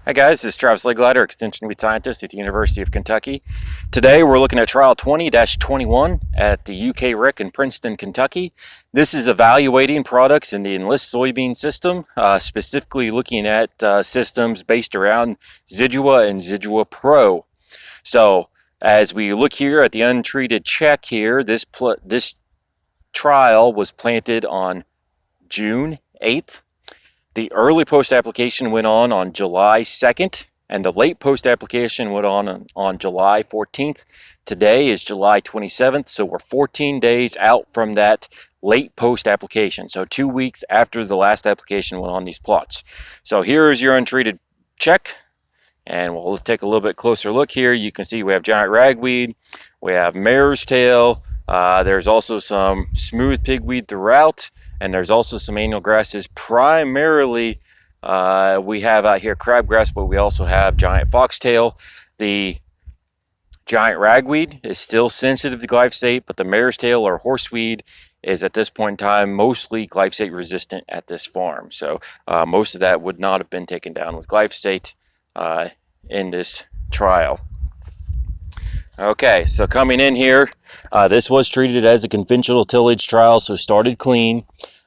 Hi guys, this is Travis Leglider, Extension Lead Scientist at the University of Kentucky. Today we're looking at Trial 20-21 at the UK RIC in Princeton, Kentucky. This is evaluating products in the Enlist soybean system, specifically looking at systems based around Zidua and Zidua Pro. So as we look here at the untreated check here, this trial was planted on June 8th. The early post application went on July 2nd, and the late post application went on July 14th. Today is July 27th, so we're 14 days out from that late post application. So 2 weeks after the last application went on these plots. So here is your untreated check, and we'll take a little bit closer look here. You can see we have giant ragweed, we have mare's tail, there's also some smooth pigweed throughout. And there's also some annual grasses. Primarily, we have out here crabgrass, but we also have giant foxtail. The giant ragweed is still sensitive to glyphosate, but the mare's tail or horseweed is at this point in time mostly glyphosate resistant at this farm. So most of that would not have been taken down with glyphosate in this trial. Okay, so coming in here, this was treated as a conventional tillage trial, so started clean.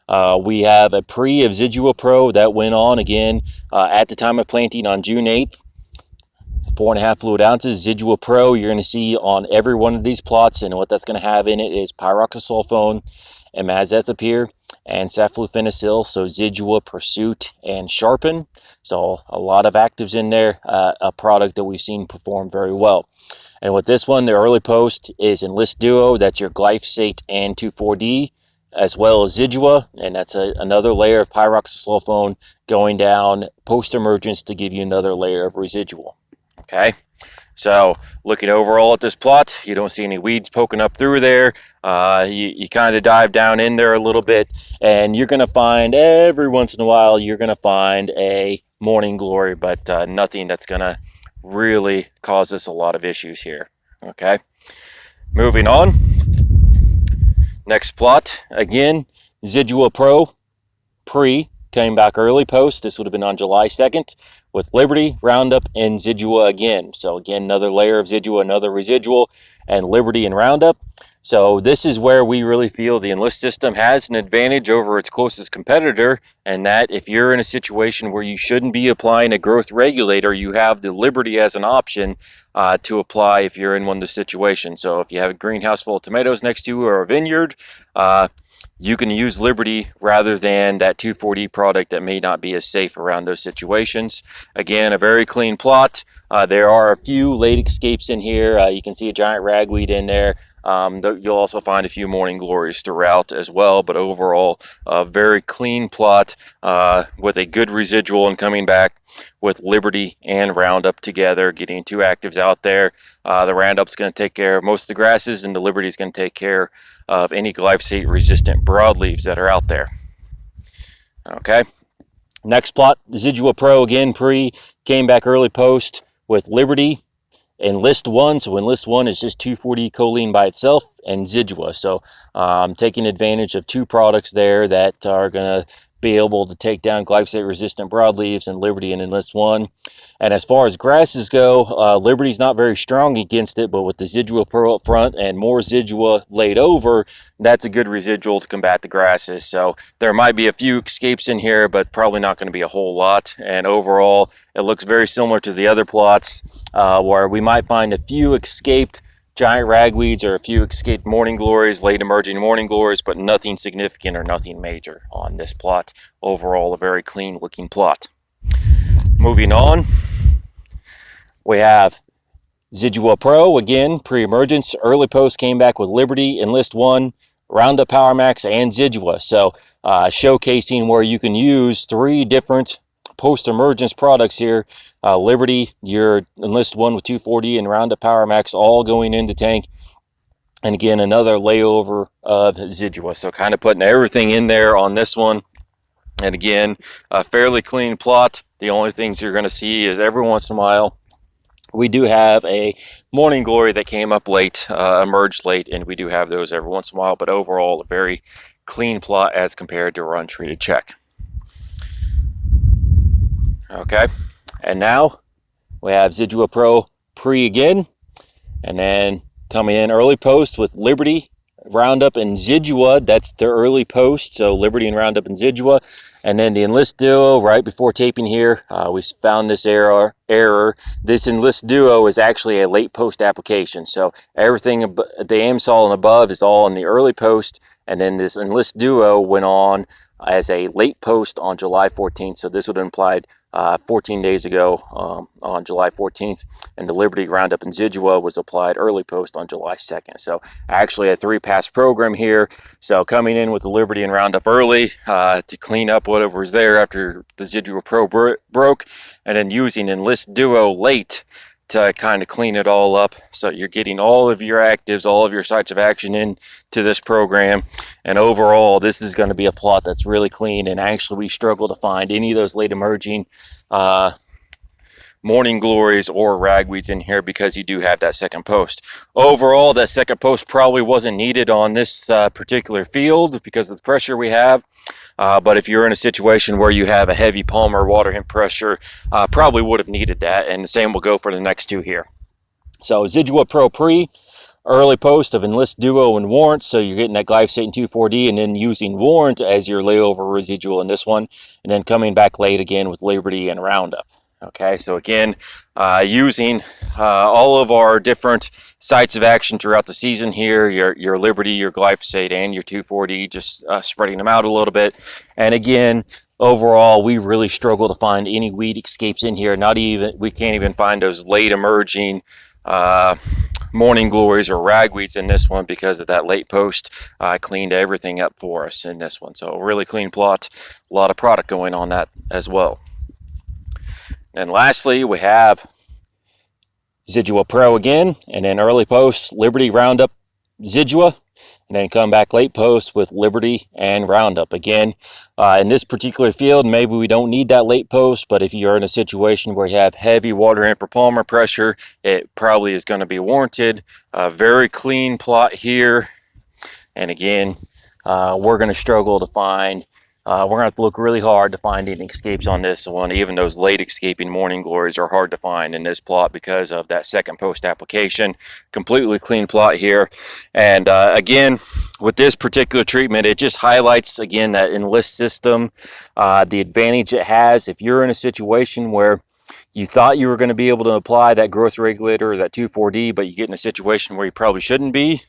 We have a pre of Zidua Pro that went on again at the time of planting on June 8th. 4.5 fluid ounces. Zidua Pro you're going to see on every one of these plots, and what that's going to have in it is pyroxasulfone, imazethapyr, and saflufenicil. So Zidua, Pursuit, and Sharpen. So a lot of actives in there, a product that we've seen perform very well. And with this one, the early post is Enlist Duo. That's your glyphosate and 2,4-D, as well as Zidua, and that's another layer of pyroxasulfone going down post-emergence to give you another layer of residual. Okay, so looking overall at this plot, you don't see any weeds poking up through there. You kind of dive down in there a little bit, and you're going to find every once in a while, you're going to find a morning glory, but nothing that's going to really cause us a lot of issues here. Okay, moving on. Next plot, again, Zidua Pro, pre, came back early post. This would have been on July 2nd with Liberty, Roundup, and Zidua again. So again, another layer of Zidua, another residual, and Liberty and Roundup. So this is where we really feel the Enlist system has an advantage over its closest competitor, and that if you're in a situation where you shouldn't be applying a growth regulator, you have the Liberty as an option to apply if you're in one of those situations. So if you have a greenhouse full of tomatoes next to you or a vineyard, you can use Liberty rather than that 2,4-D product that may not be as safe around those situations. Again, a very clean plot. There are a few late escapes in here. You can see a giant ragweed in there. You'll also find a few morning glories throughout as well, but overall, a very clean plot with a good residual and coming back with Liberty and Roundup together, getting two actives out there. The Roundup's going to take care of most of the grasses, and the Liberty's going to take care of any glyphosate-resistant broadleaves that are out there. Okay. Next plot, Zidua Pro again, pre, came back early post with Liberty, Enlist 1. So Enlist 1 is just 2,4-D choline by itself, and Zidua. So I'm taking advantage of two products there that are going to be able to take down glyphosate-resistant broadleaves, and Liberty and Enlist 1. And as far as grasses go, Liberty's not very strong against it, but with the Zidua Pro up front and more Zidua laid over, that's a good residual to combat the grasses. So there might be a few escapes in here, but probably not going to be a whole lot. And overall, it looks very similar to the other plots where we might find a few escaped giant ragweeds or a few escaped morning glories, late emerging morning glories, but nothing significant or nothing major on this plot. Overall, a very clean looking plot. Moving on, we have Zidua Pro, again, pre-emergence. Early post came back with Liberty, Enlist 1, Roundup Power Max, and Zidua. So showcasing where you can use three different post-emergence products here. Liberty, your Enlist 1 with 2,4-D, and Roundup Power Max all going into tank. And again, another layover of Zidua. So kind of putting everything in there on this one. And again, a fairly clean plot. The only things you're going to see is every once in a while, we do have a morning glory that came up late, emerged late, and we do have those every once in a while. But overall, a very clean plot as compared to our untreated check. Okay. And now we have Zidua Pro Pre again, and then coming in early post with Liberty, Roundup, and Zidua. That's the early post, so Liberty and Roundup and Zidua. And then the Enlist Duo right before taping here, we found this error. This Enlist Duo is actually a late post application, so everything the AMSOL and above is all in the early post, and then this Enlist Duo went on as a late post on July 14th, so this would have implied 14 days ago on July 14th, and the Liberty, Roundup, and Zidua was applied early post on July 2nd. So actually a 3-pass program here. So coming in with the Liberty and Roundup early to clean up whatever was there after the Zidua Pro broke, and then using Enlist Duo late to kind of clean it all up. So you're getting all of your actives, all of your sites of action into this program. And overall, this is going to be a plot that's really clean. And actually, we struggle to find any of those late emerging morning glories or ragweeds in here because you do have that second post. Overall, that second post probably wasn't needed on this particular field because of the pressure we have. But if you're in a situation where you have a heavy palmer water hemp pressure, probably would have needed that. And the same will go for the next two here. So Zidua Pro Pre, early post of Enlist Duo and Warrant. So you're getting that glyphosate and 2,4-D, and then using Warrant as your layover residual in this one. And then coming back late again with Liberty and Roundup. Okay, so again, using all of our different sites of action throughout the season here, your Liberty, your glyphosate, and your 2,4-D, just spreading them out a little bit. And again, overall, we really struggle to find any weed escapes in here. We can't even find those late emerging morning glories or ragweeds in this one because of that late post. Cleaned everything up for us in this one. So a really clean plot, a lot of product going on that as well. And lastly, we have Zidua Pro again, and then early post, Liberty, Roundup, Zidua, and then come back late post with Liberty and Roundup. Again, in this particular field, maybe we don't need that late post, but if you're in a situation where you have heavy water hemp or palmer pressure, it probably is going to be warranted. Very clean plot here. And again, we're going to struggle to find we're going to have to look really hard to find any escapes on this one. Even those late escaping morning glories are hard to find in this plot because of that second post application. Completely clean plot here. And again, with this particular treatment, it just highlights, again, that Enlist system, the advantage it has. If you're in a situation where you thought you were going to be able to apply that growth regulator or that 2,4-D, but you get in a situation where you probably shouldn't be,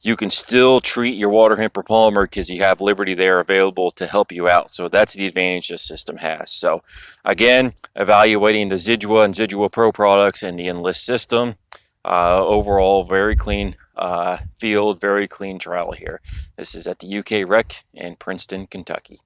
you can still treat your water hemp or palmer because you have Liberty there available to help you out. So that's the advantage this system has. So again, evaluating the Zidua and Zidua Pro products and the Enlist system. Overall, very clean field, very clean trial here. This is at the UK Rec in Princeton, Kentucky.